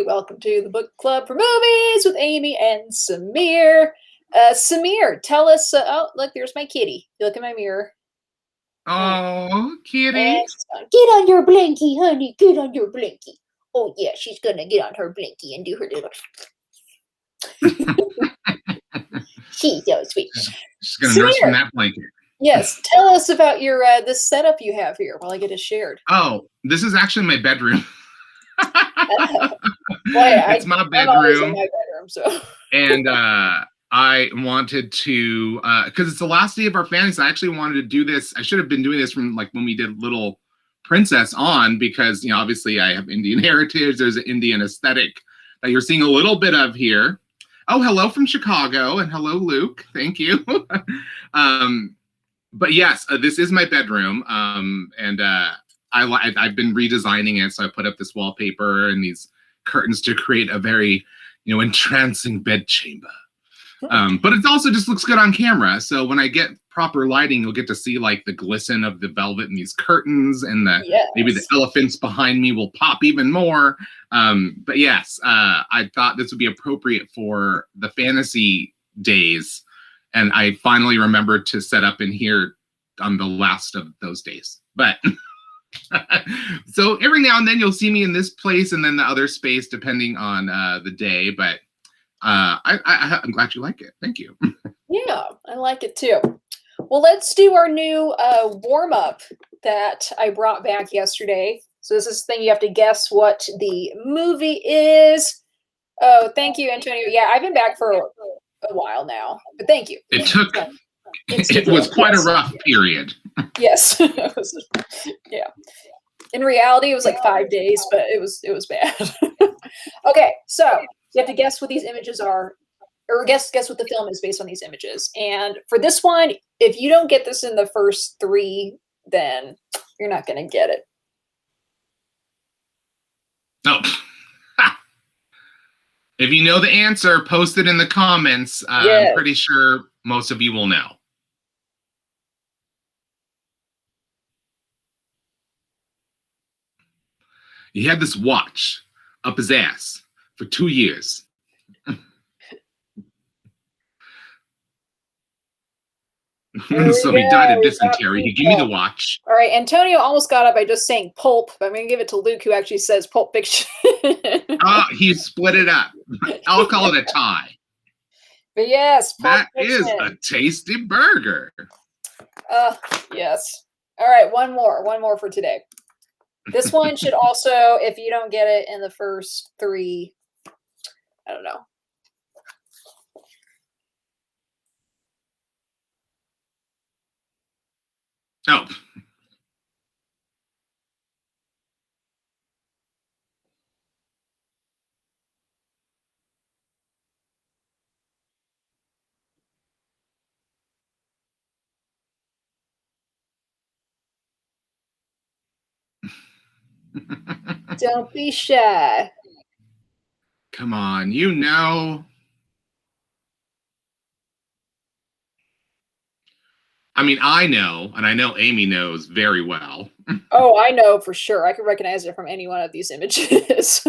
Welcome to the book club for movies with Amy and Samir. Samir, tell us. Oh, look, there's my kitty. You look in my mirror. Oh, kitty. Excellent. Get on your blankie, honey. Get on your blankie. Oh yeah, she's gonna get on her blankie and do her little. She's so sweet. She's gonna nurse from that blanket. Yes, tell us about your this setup you have here while I get it shared. Oh, this is actually my bedroom. It's my bedroom. I'm always in bedroom. my bedroom, so. And I wanted to, because it's the last day of our fantasy. I actually wanted to do this. I should have been doing this from like when we did Little Princess on, because obviously I have Indian heritage. There's an Indian aesthetic that you're seeing a little bit of here. Oh, hello from Chicago, and hello, Luke. Thank you. But yes, this is my bedroom, and I've been redesigning it. So I put up this wallpaper and these curtains to create a very, entrancing bed chamber. But it also just looks good on camera. So when I get proper lighting, you'll get to see like the glisten of the velvet and these curtains, and maybe the elephants behind me will pop even more. But yes, I thought this would be appropriate for the fantasy days. And I finally remembered to set up in here on the last of those days. But so every now and then you'll see me in this place and then the other space, depending on the day. But I'm glad you like it. Thank you. Yeah, I like it too. Well, let's do our new warm-up that I brought back yesterday. So this is the thing, you have to guess what the movie is. Oh, thank you, Antonio. Yeah, I've been back for a while now, but thank you. It was quite a rough period. Yes. Yeah. In reality, it was like 5 days, but it was bad. Okay, so you have to guess what these images are, or guess what the film is based on these images. And for this one, if you don't get this in the first 3, then you're not going to get it. No. If you know the answer, post it in the comments. I'm pretty sure most of you will know. He had this watch up his ass for 2 years. So he died of dysentery. He gave me the watch. All right, Antonio almost got up by just saying pulp, but I'm going to give it to Luke, who actually says Pulp Fiction. He split it up. I'll call it a tie. But yes, Pulp Fiction is a tasty burger. Yes. All right, one more for today. This one should also, if you don't get it in the first 3, I don't know. Oh. Don't be shy. Come on, you know. I mean, I know, and I know Amy knows very well. Oh, I know for sure. I can recognize it from any one of these images.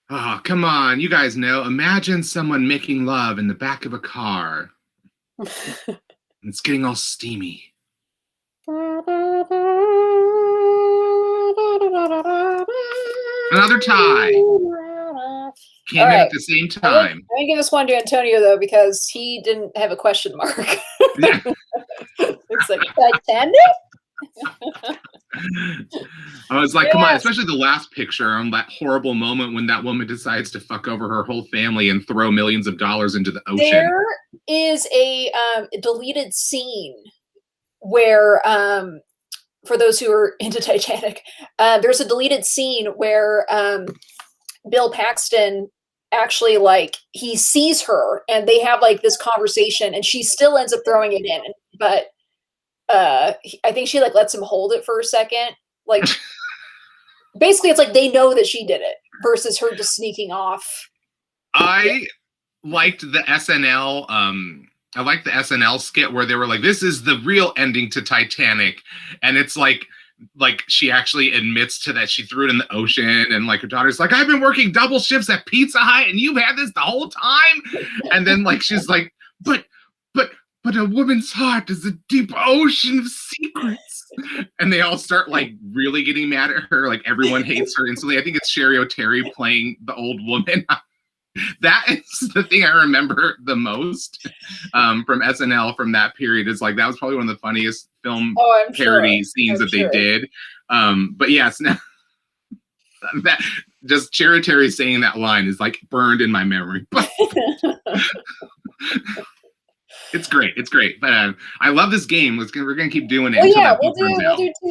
Oh, come on. You guys know. Imagine someone making love in the back of a car. It's getting all steamy. Another tie. Came in at the same time. I'm going to give this one to Antonio, though, because he didn't have a question mark. Yeah. It's like, Titanic? I was like, come on, especially the last picture on that horrible moment when that woman decides to fuck over her whole family and throw millions of dollars into the ocean. There is a deleted scene where, for those who are into Titanic, there's a deleted scene where Bill Paxton actually, like, he sees her and they have like this conversation, and she still ends up throwing it in, but I think she like lets him hold it for a second. Like, basically, it's like they know that she did it versus her just sneaking off. I liked the SNL. I liked the SNL skit where they were like, "This is the real ending to Titanic," and it's like like she actually admits to that she threw it in the ocean, and like her daughter's like, I've been working double shifts at Pizza Hut and you've had this the whole time. And then like she's like, but a woman's heart is a deep ocean of secrets. And they all start like really getting mad at her. Like everyone hates her instantly. I think it's Sherry O'Terry playing the old woman. That is the thing I remember the most from SNL from that period. Is like that was probably one of the funniest film parody scenes that they did. But yes, now that just Sherry O'Terry saying that line is like burned in my memory. It's great. It's great. But I love this game. We're gonna keep doing it. Well, yeah, we'll do 2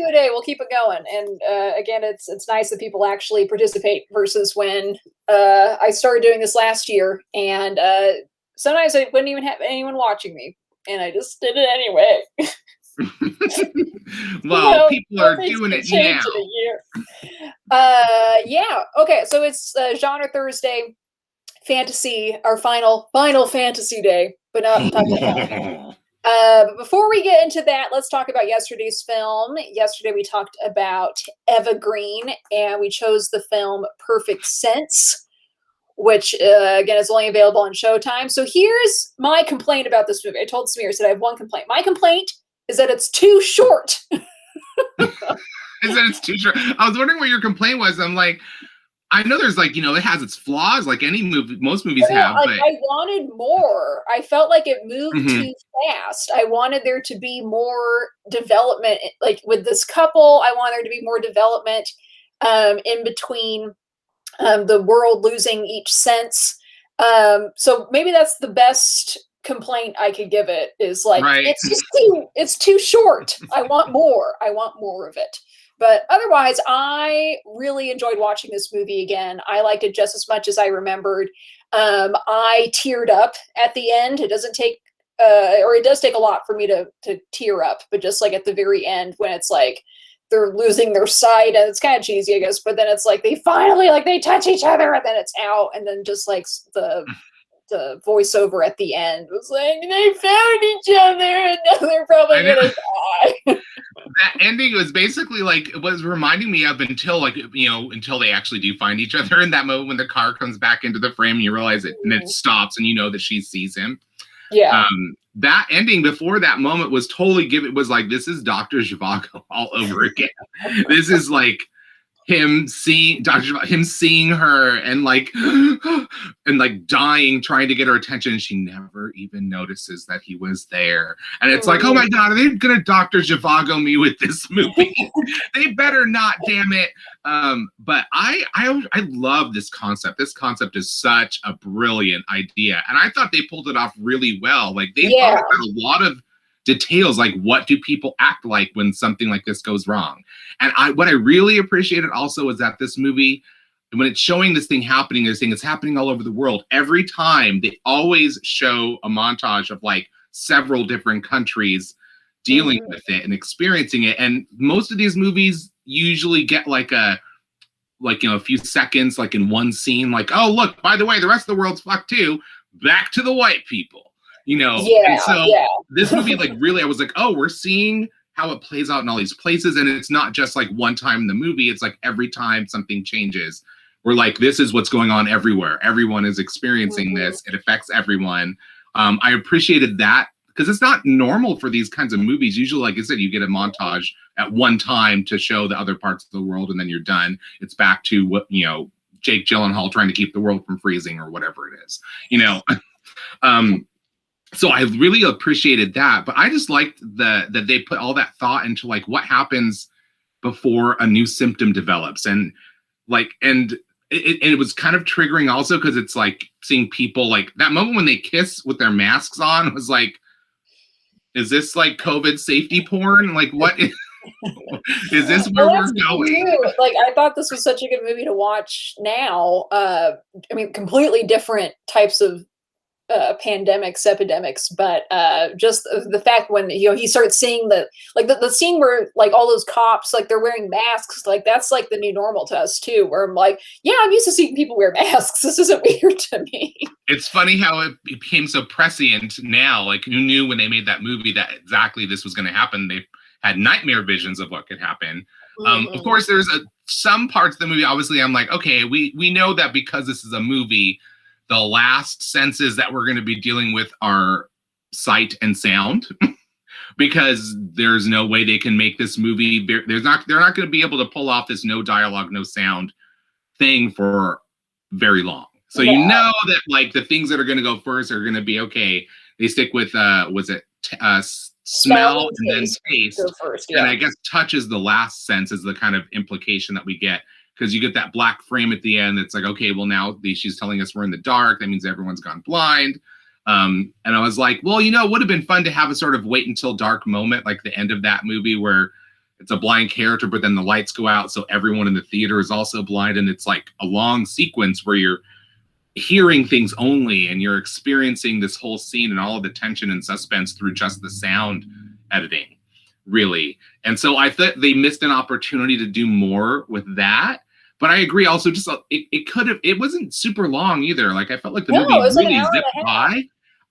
a day. We'll keep it going. And again, it's nice that people actually participate versus when I started doing this last year, and sometimes I wouldn't even have anyone watching me, and I just did it anyway. Well, people are doing it now. Yeah. Okay. So it's Genre Thursday, fantasy, our final fantasy day. But not talking about. Before we get into that, let's talk about yesterday's film. Yesterday we talked about Eva Green, and we chose the film Perfect Sense, which again is only available on Showtime. So here's my complaint about this movie. I told Samir, I said I have one complaint. My complaint is that it's too short. Is that it's too short? I was wondering what your complaint was. I'm like, I know there's like, it has its flaws, like any movie, most movies have. Like, but I wanted more. I felt like it moved too fast. I wanted there to be more development. Like with this couple, I want there to be more development in between the world losing each sense. So maybe that's the best complaint I could give it, is like, it's too short. I want more. I want more of it. But otherwise, I really enjoyed watching this movie again. I liked it just as much as I remembered. I teared up at the end. It doesn't take, or it does take a lot for me to tear up. But just like at the very end, when it's like they're losing their sight, and it's kind of cheesy, I guess. But then it's like they finally they touch each other, and then it's out, and then just like the voiceover at the end was like, they found each other and now they're probably gonna die. That ending was basically like, it was reminding me of until they actually do find each other in that moment when the car comes back into the frame and you realize it and it stops and you know that she sees him. Yeah. That ending before that moment was totally it was like, this is Dr. Zhivago all over again. This is like him seeing her and like dying, trying to get her attention, and she never even notices that he was there. And it's like, oh my God, are they gonna Dr. Zhivago me with this movie? They better not, damn it. But I love this concept. This concept is such a brilliant idea, and I thought they pulled it off really well. Like they thought about a lot of details, like what do people act like when something like this goes wrong. And what I really appreciated also is that this movie, when it's showing this thing happening, it's happening all over the world. Every time they always show a montage of like several different countries dealing with it and experiencing it. And most of these movies usually get like a few seconds, like in one scene, like, oh look, by the way, the rest of the world's fucked too. Back to the white people. And so this movie, like, really, I was like, oh, we're seeing how it plays out in all these places. And it's not just like one time in the movie. It's like every time something changes, we're like, this is what's going on everywhere. Everyone is experiencing this. It affects everyone. I appreciated that because it's not normal for these kinds of movies. Usually, like I said, you get a montage at one time to show the other parts of the world and then you're done. It's back to what, Jake Gyllenhaal trying to keep the world from freezing or whatever it is, So I really appreciated that, but I just liked that they put all that thought into like what happens before a new symptom develops, and it was kind of triggering also because it's like seeing people like that moment when they kiss with their masks on was like, is this like COVID safety porn? Like what is this where we're going? Like I thought this was such a good movie to watch now. I mean, completely different types of pandemics, epidemics, but just the fact when he starts seeing the scene where like all those cops, like they're wearing masks, like that's like the new normal to us too, where I'm like, yeah, I'm used to seeing people wear masks. This isn't weird to me. It's funny how it became so prescient now. Like who knew when they made that movie that exactly this was going to happen? They had nightmare visions of what could happen. Of course, there's some parts of the movie. Obviously, I'm like, okay, we know that because this is a movie, the last senses that we're going to be dealing with are sight and sound, because there's no way they can make this movie. They're not going to be able to pull off this no dialogue, no sound thing for very long. So you know that like the things that are going to go first are going to be okay. They stick with smell and then taste. First, and I guess touch is the last sense, is the kind of implication that we get, because you get that black frame at the end. It's like, okay, well now she's telling us we're in the dark. That means everyone's gone blind. And I was like, well, you know, it would have been fun to have a sort of wait until dark moment, like the end of that movie where it's a blind character, but then the lights go out, so everyone in the theater is also blind, and it's like a long sequence where you're hearing things only, and you're experiencing this whole scene and all of the tension and suspense through just the sound editing, really. And so I thought they missed an opportunity to do more with that. But I agree also, just it wasn't super long either. Like I felt like the movie really zipped by.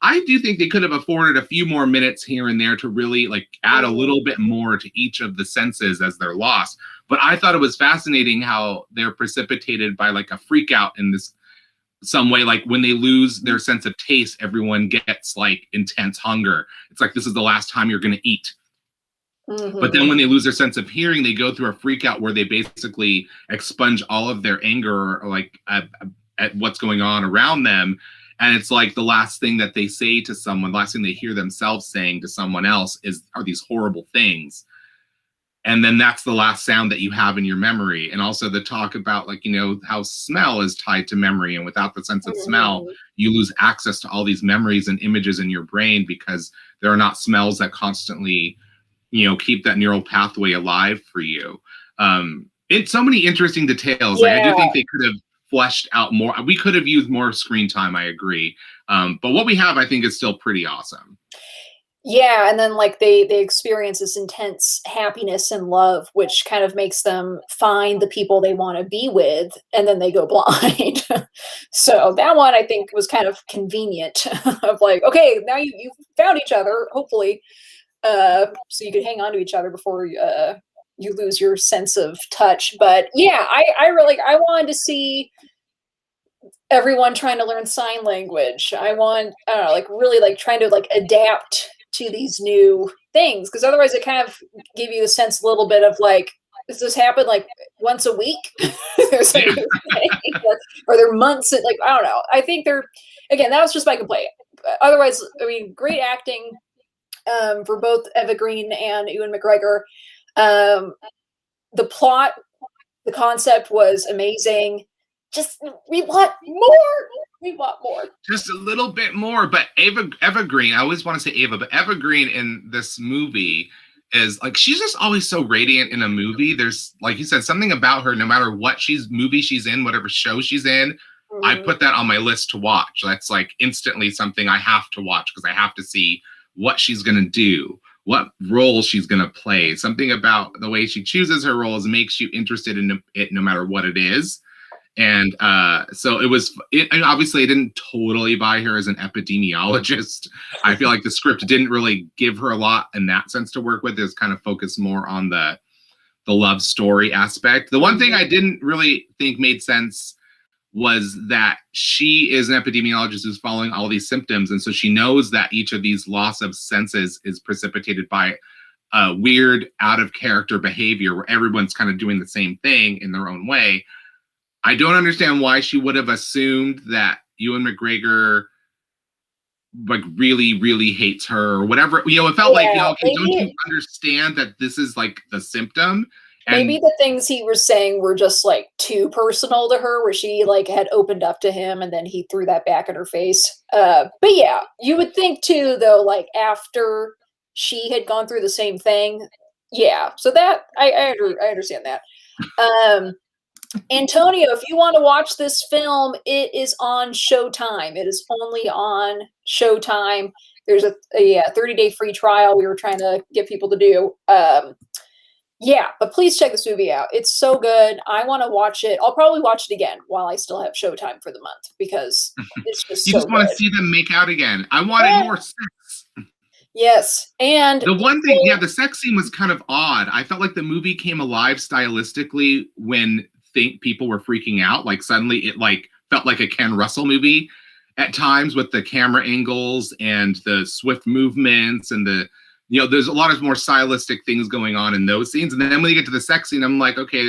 I do think they could have afforded a few more minutes here and there to really like add a little bit more to each of the senses as they're lost. But I thought it was fascinating how they're precipitated by like a freak out in this some way. Like when they lose their sense of taste, everyone gets like intense hunger. It's like, this is the last time you're going to eat. But then when they lose their sense of hearing, they go through a freak out where they basically expunge all of their anger, like at what's going on around them. And it's like the last thing that they say to someone, the last thing they hear themselves saying to someone else are these horrible things. And then that's the last sound that you have in your memory. And also the talk about like, you know, how smell is tied to memory. And without the sense of smell, you lose access to all these memories and images in your brain, because there are not smells that constantly, you know, keep that neural pathway alive for you. It's so many interesting details. Like I do think they could have fleshed out more. We could have used more screen time, I agree. But what we have, I think, is still pretty awesome. Yeah, and then like they experience this intense happiness and love, which kind of makes them find the people they want to be with, and then they go blind. So that one I think was kind of convenient of like, okay, now you found each other, hopefully, so you could hang on to each other before you lose your sense of touch. But yeah, I wanted to see everyone trying to learn sign language. I don't know, like really like trying to like adapt to these new things, because otherwise it kind of give you a sense a little bit of like, does this happen like once a week? There's like, or there months, like I don't know. I think again, that was just my complaint. Otherwise, I mean, great acting for both Eva Green and Ewan McGregor. The plot, the concept was amazing. Just we want more. We want more. Just a little bit more. But Eva Green, I always want to say Eva, but Eva Green in this movie is like, she's just always so radiant in a movie. There's, like you said, something about her, no matter what movie she's in, whatever show she's in, I put that on my list to watch. That's like instantly something I have to watch, because I have to see what she's going to do, what role she's going to play. Something about the way she chooses her roles makes you interested in it no matter what it is. And so and obviously I didn't totally buy her as an epidemiologist. I feel like the script didn't really give her a lot in that sense to work with. It was kind of focused more on the love story aspect. The one thing I didn't really think made sense was that she is an epidemiologist who's following all these symptoms. And so she knows that each of these loss of senses is precipitated by weird, out of character behavior where everyone's kind of doing the same thing in their own way. I don't understand why she would have assumed that Ewan McGregor like really, really hates her or whatever. You know, it felt like, you know, okay, don't you understand that this is like the symptom? And maybe the things he was saying were just like too personal to her, where she like had opened up to him and then he threw that back in her face. But yeah, you would think too, though, like after she had gone through the same thing. Yeah. So that I understand that. Antonio, if you want to watch this film, it is on Showtime. It is only on Showtime. There's a 30-day free trial we were trying to get people to do. Yeah, but please check this movie out. It's so good. I want to watch it. I'll probably watch it again while I still have Showtime for the month, because it's just you so just want good. to see them make out again. I wanted more sex. Yes, and The one thing, yeah, the sex scene was kind of odd. I felt like the movie came alive stylistically when people were freaking out. Like suddenly it like felt like a Ken Russell movie at times with the camera angles and the swift movements and the, you know, there's a lot of more stylistic things going on in those scenes. And then when you get to the sex scene, I'm like, okay,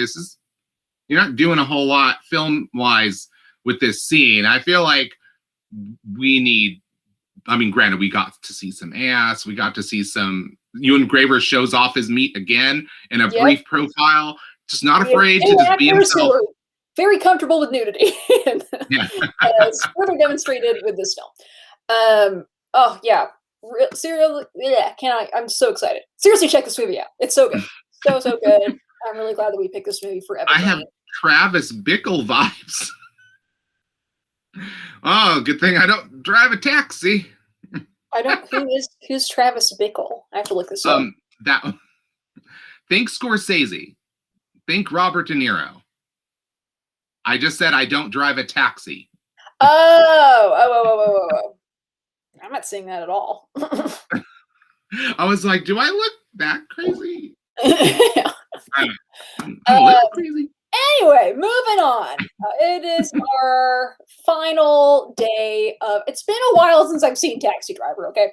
you're not doing a whole lot film wise with this scene. I feel like we need, I mean, granted, we got to see some ass. We got to see Ewan Graver shows off his meat again in a brief profile. Just not afraid to just be himself. Very comfortable with nudity. Yeah. As further demonstrated with this film. Oh yeah. I'm so excited. Seriously, check this movie out. It's so good. So good. I'm really glad that we picked this movie for everybody. I have Travis Bickle vibes. Oh, good thing I don't drive a taxi. I don't. Who's Travis Bickle? I have to look this up. Think Scorsese. Think Robert De Niro. I just said I don't drive a taxi. Oh. I'm not saying that at all. I was like, do I look that crazy? I'm crazy. Anyway, moving on. It is our final day of. It's been a while since I've seen Taxi Driver. Okay,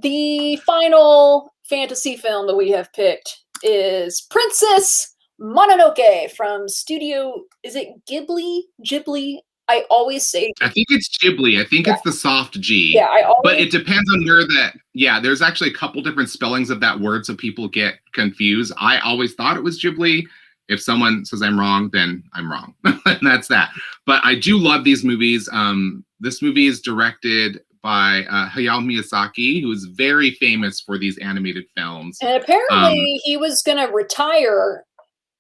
the final fantasy film that we have picked is Princess Mononoke from Studio. Is it Ghibli? Ghibli. I always say. I think it's Ghibli. I think it's the soft G. Yeah, but it depends on where that. Yeah, there's actually a couple different spellings of that word, so people get confused. I always thought it was Ghibli. If someone says I'm wrong, then I'm wrong, and that's that. But I do love these movies. This movie is directed by Hayao Miyazaki, who is very famous for these animated films. And apparently, he was going to retire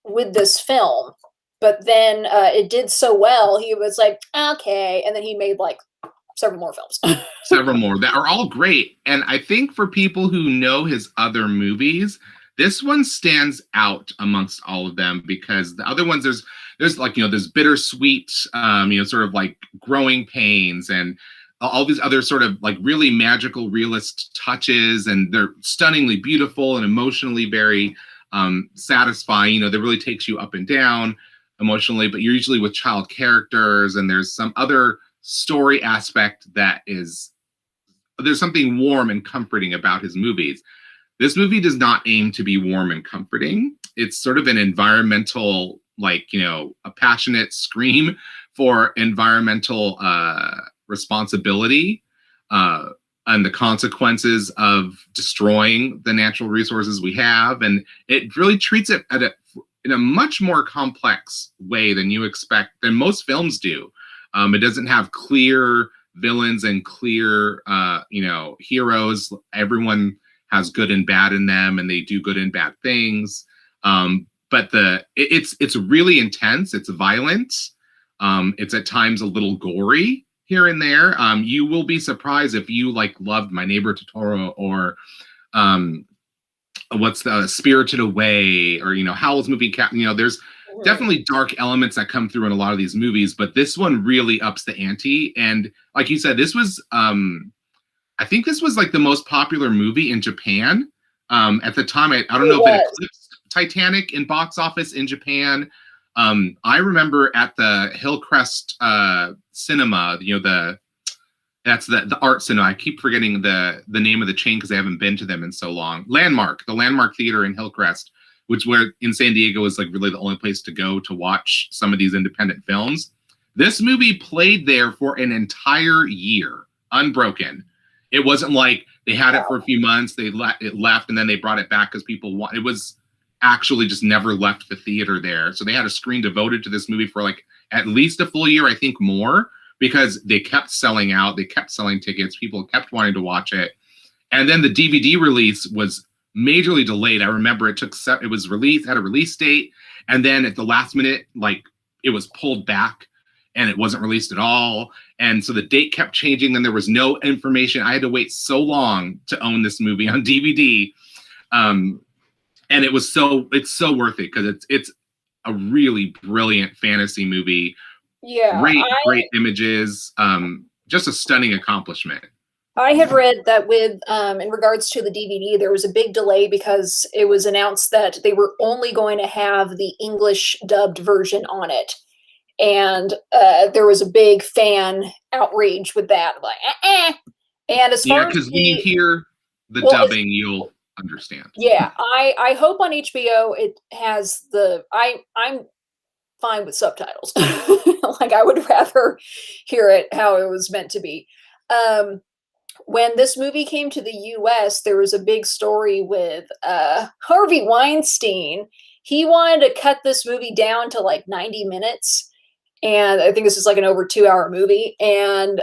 with this film. But then it did so well, he was like, okay. And then he made like several more films. Several more that are all great. And I think for people who know his other movies, this one stands out amongst all of them because the other ones, there's like, you know, there's bittersweet, you know, sort of like growing pains and all these other sort of like really magical realist touches. And they're stunningly beautiful and emotionally very satisfying. You know, that really takes you up and down emotionally, but you're usually with child characters and there's some other story aspect there's something warm and comforting about his movies. This movie does not aim to be warm and comforting. It's sort of an environmental, like, you know, a passionate scream for environmental responsibility and the consequences of destroying the natural resources we have. And it really treats it in a much more complex way than most films do. It doesn't have clear villains and clear, you know, heroes. Everyone has good and bad in them, and they do good and bad things. But it's really intense. It's violent. It's at times a little gory here and there. You will be surprised if you like loved My Neighbor Totoro or what's the Spirited Away or, you know, Howl's Moving Castle. You know, there's definitely dark elements that come through in a lot of these movies, but this one really ups the ante. And like you said, this was, I think this was like the most popular movie in Japan at the time. I don't know if it eclipsed Titanic in box office in Japan. I remember at the Hillcrest Cinema, you know, that's the art cinema. I keep forgetting the name of the chain because I haven't been to them in so long. The Landmark Theater in Hillcrest, which where in San Diego is like really the only place to go to watch some of these independent films. This movie played there for an entire year, unbroken. It wasn't like they had it for a few months, it left, and then they brought it back because people want. It was actually just never left the theater there. So they had a screen devoted to this movie for like at least a full year, I think more. Because they kept selling out, they kept selling tickets, people kept wanting to watch it. And then the DVD release was majorly delayed. I remember it was released, had a release date, and then at the last minute, like it was pulled back and it wasn't released at all. And so the date kept changing, then there was no information. I had to wait so long to own this movie on DVD. And it's so worth it because it's a really brilliant fantasy movie. Yeah, great images, just a stunning accomplishment. I had read that with in regards to the DVD, there was a big delay because it was announced that they were only going to have the English dubbed version on it, and there was a big fan outrage with that, like, And as Yeah, far as because when you the hear the well, dubbing, you'll understand. yeah, I hope on HBO it has I'm fine with subtitles. Like I would rather hear it how it was meant to be. Um, when this movie came to the US, there was a big story with Harvey Weinstein. He wanted to cut this movie down to like 90 minutes. And I think this is like an over 2 hour movie. And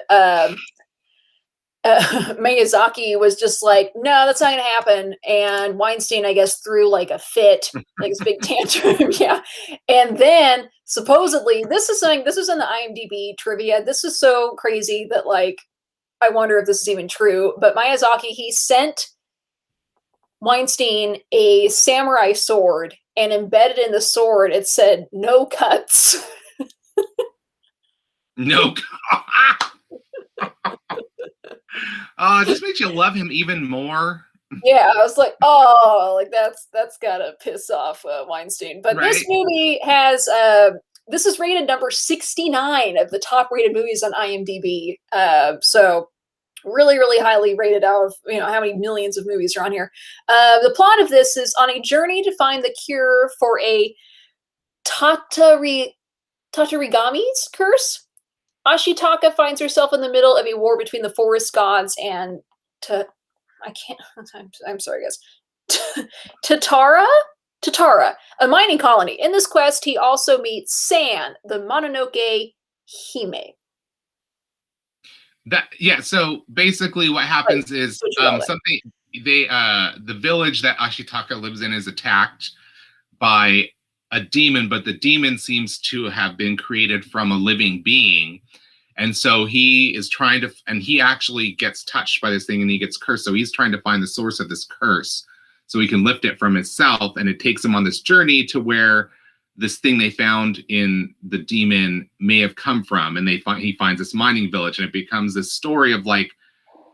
Miyazaki was just like, no, that's not going to happen. And Weinstein, I guess, threw like a fit, like this big tantrum. Yeah. And then supposedly, this was in the IMDb trivia. This is so crazy that, like, I wonder if this is even true. But Miyazaki, he sent Weinstein a samurai sword, and embedded in the sword, it said, no cuts. No. It just makes you love him even more. Yeah, I was like, oh, like that's gotta piss off Weinstein. But Right? this movie has this is rated number 69 of the top rated movies on IMDb. So really, really highly rated out of how many millions of movies are on here. The plot of this is on a journey to find the cure for a Tatarigami's curse. Ashitaka finds herself in the middle of a war between the forest gods and I can't. I'm sorry, guys. Tatara, a mining colony. In this quest, he also meets San, the Mononoke Hime. So basically, what happens is Switch the village that Ashitaka lives in is attacked by a demon, but the demon seems to have been created from a living being. And so he is trying to, and he actually gets touched by this thing and he gets cursed. So he's trying to find the source of this curse so he can lift it from himself. And it takes him on this journey to where this thing they found in the demon may have come from. And he finds this mining village, and it becomes this story of like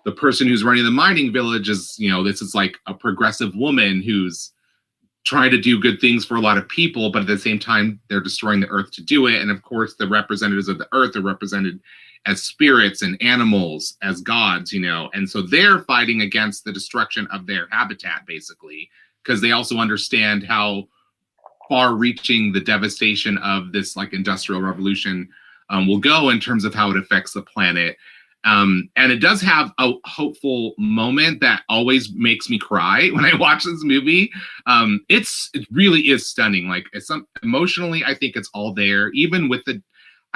the person who's running the mining village is, this is like a progressive woman who's trying to do good things for a lot of people, but at the same time, they're destroying the earth to do it. And of course, the representatives of the earth are represented as spirits and animals, as gods, and so they're fighting against the destruction of their habitat, basically, because they also understand how far-reaching the devastation of this like industrial revolution will go in terms of how it affects the planet. And it does have a hopeful moment that always makes me cry when I watch this movie. It really is stunning. Like emotionally, I think it's all there. Even with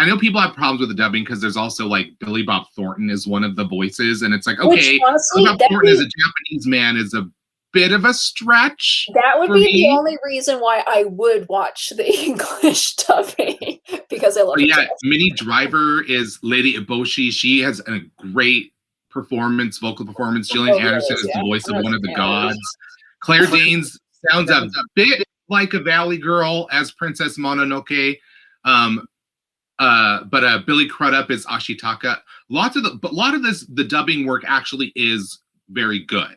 I know people have problems with the dubbing because there's also like Billy Bob Thornton is one of the voices, and it's like, okay, honestly, Billy Bob Thornton as a Japanese man is a bit of a stretch. That would be the only reason why I would watch the English dubbing, because I love it. Yeah, Minnie Driver is Lady Eboshi. She has a great vocal performance. Gillian Anderson is the voice of one of the gods. Claire Danes sounds a bit like a Valley Girl as Princess Mononoke. But Billy Crudup is Ashitaka. A lot of the dubbing work actually is very good.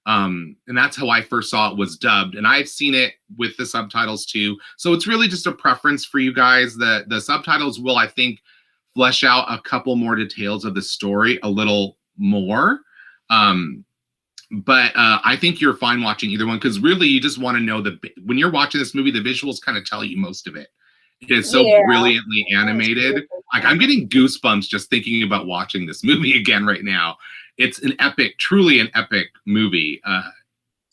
And that's how I first saw it, was dubbed, and I've seen it with the subtitles too. So it's really just a preference for you guys. The subtitles will, I think, flesh out a couple more details of the story a little more. But I think you're fine watching either one, because really you just want to know when you're watching this movie, the visuals kind of tell you most of it. It is so brilliantly animated. Like, I'm getting goosebumps just thinking about watching this movie again right now. It's truly an epic movie.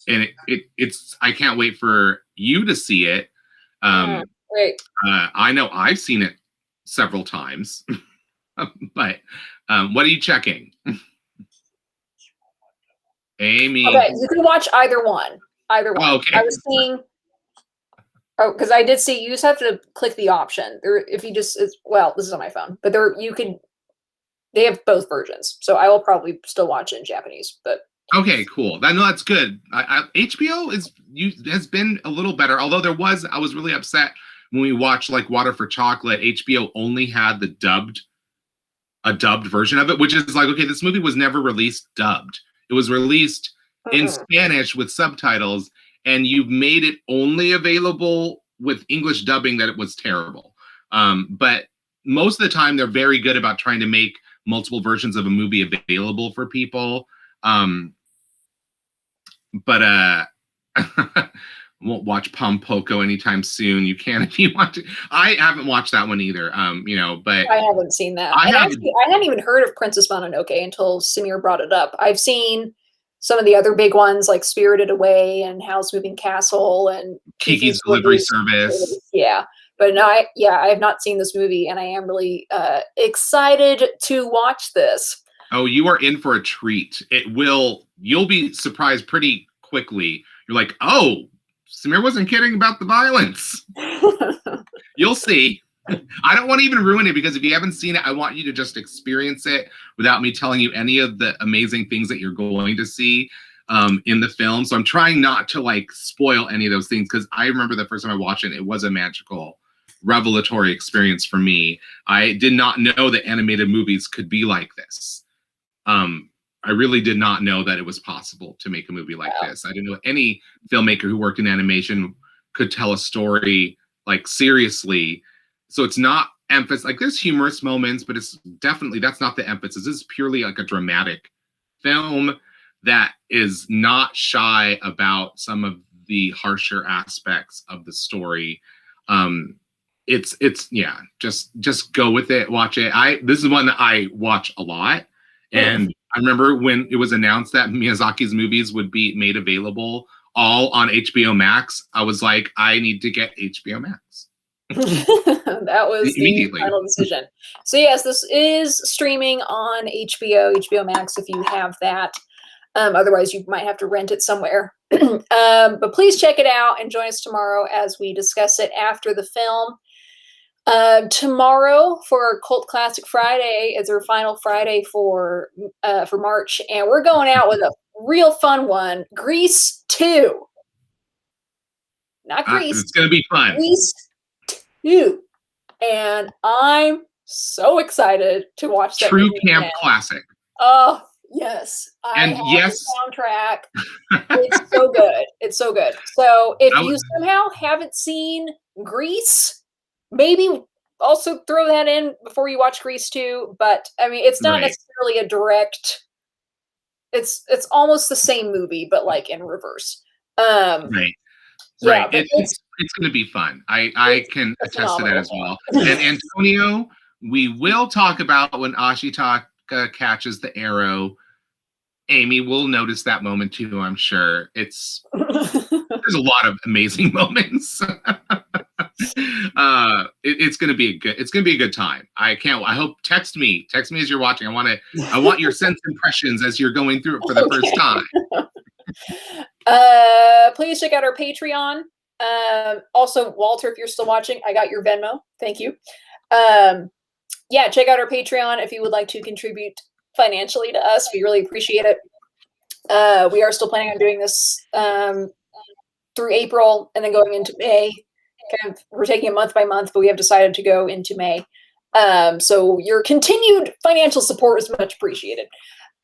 And it's I can't wait for you to see it. Great. I know I've seen it several times. But what are you checking? Amy. Okay, you can watch either one. Oh, okay. I was seeing. Oh, because I did see you just have to click the option. If you just this is on my phone, but they have both versions, so I will probably still watch it in Japanese. But okay, cool. That's good. HBO has been a little better, although I was really upset when we watched like Water for Chocolate. HBO only had the dubbed a dubbed version of it, which is like, okay, this movie was never released dubbed. It was released in Spanish with subtitles, and you've made it only available with English dubbing that it was terrible. But most of the time, they're very good about trying to make multiple versions of a movie available for people. But won't watch Pom Poko anytime soon. You can if you want to. I haven't watched that one either. But I haven't seen that. I hadn't even heard of Princess Mononoke until Samir brought it up. I've seen some of the other big ones like Spirited Away and Howl's Moving Castle and Kiki's Delivery Service. Yeah. But no, I have not seen this movie, and I am really excited to watch this. Oh, you are in for a treat. You'll be surprised pretty quickly. You're like, oh, Samir wasn't kidding about the violence. You'll see. I don't want to even ruin it, because if you haven't seen it, I want you to just experience it without me telling you any of the amazing things that you're going to see in the film. So I'm trying not to like spoil any of those things, because I remember the first time I watched it, it was a magical, revelatory experience for me. I did not know that animated movies could be like this. I really did not know that it was possible to make a movie like this. I didn't know any filmmaker who worked in animation could tell a story like seriously. So it's not emphasis, like there's humorous moments, but it's definitely, that's not the emphasis. This is purely like a dramatic film that is not shy about some of the harsher aspects of the story. It's yeah, just go with it, watch it. This is one that I watch a lot. And I remember when it was announced that Miyazaki's movies would be made available all on HBO Max, I was like, I need to get HBO Max. That was the final decision. So yes, this is streaming on HBO Max if you have that. Otherwise, you might have to rent it somewhere. But please check it out and join us tomorrow as we discuss it after the film. Tomorrow for Cult Classic Friday is our final Friday for March, and we're going out with a real fun one, Grease 2. Not Grease. It's gonna be fun. Grease 2, and I'm so excited to watch that. True camp classic. Oh yes, and yes, the soundtrack. It's so good. It's so good. So if you somehow haven't seen Grease, maybe also throw that in before you watch Grease 2. But I mean, it's not necessarily a direct. It's almost the same movie, but like in reverse. Right. Yeah, it's going to be fun. I can attest to that as well. And Antonio, we will talk about when Ashitaka catches the arrow. Amy will notice that moment too, I'm sure. There's a lot of amazing moments. It's gonna be a good time. I hope text me as you're watching. I want your sense impressions as you're going through it for the first time. Please check out our Patreon. Also, Walter, if you're still watching, I got your Venmo. Thank you. Yeah, check out our Patreon if you would like to contribute financially to us. We really appreciate it. We are still planning on doing this through April and then going into May. We're taking it month by month, but we have decided to go into May. So your continued financial support is much appreciated.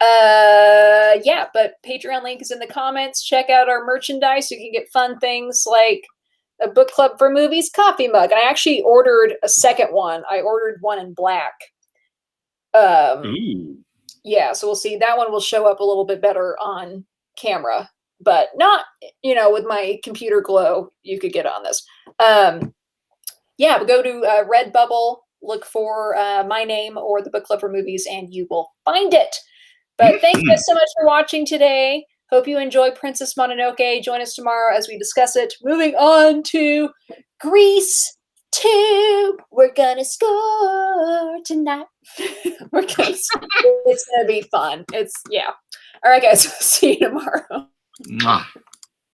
Yeah, but Patreon link is in the comments. Check out our merchandise. You can get fun things like a book club for movies coffee mug. I actually ordered a second one. I ordered one in black. Yeah, so we'll see. That one will show up a little bit better on camera, but not, with my computer glow, you could get on this. Yeah, but go to Redbubble, look for my name or the book club for movies, and you will find it. But thank you guys so much for watching today. Hope you enjoy Princess Mononoke. Join us tomorrow as we discuss it. Moving on to Grease 2. We're gonna score tonight. It's gonna be fun. All right, guys. See you tomorrow. Mwah.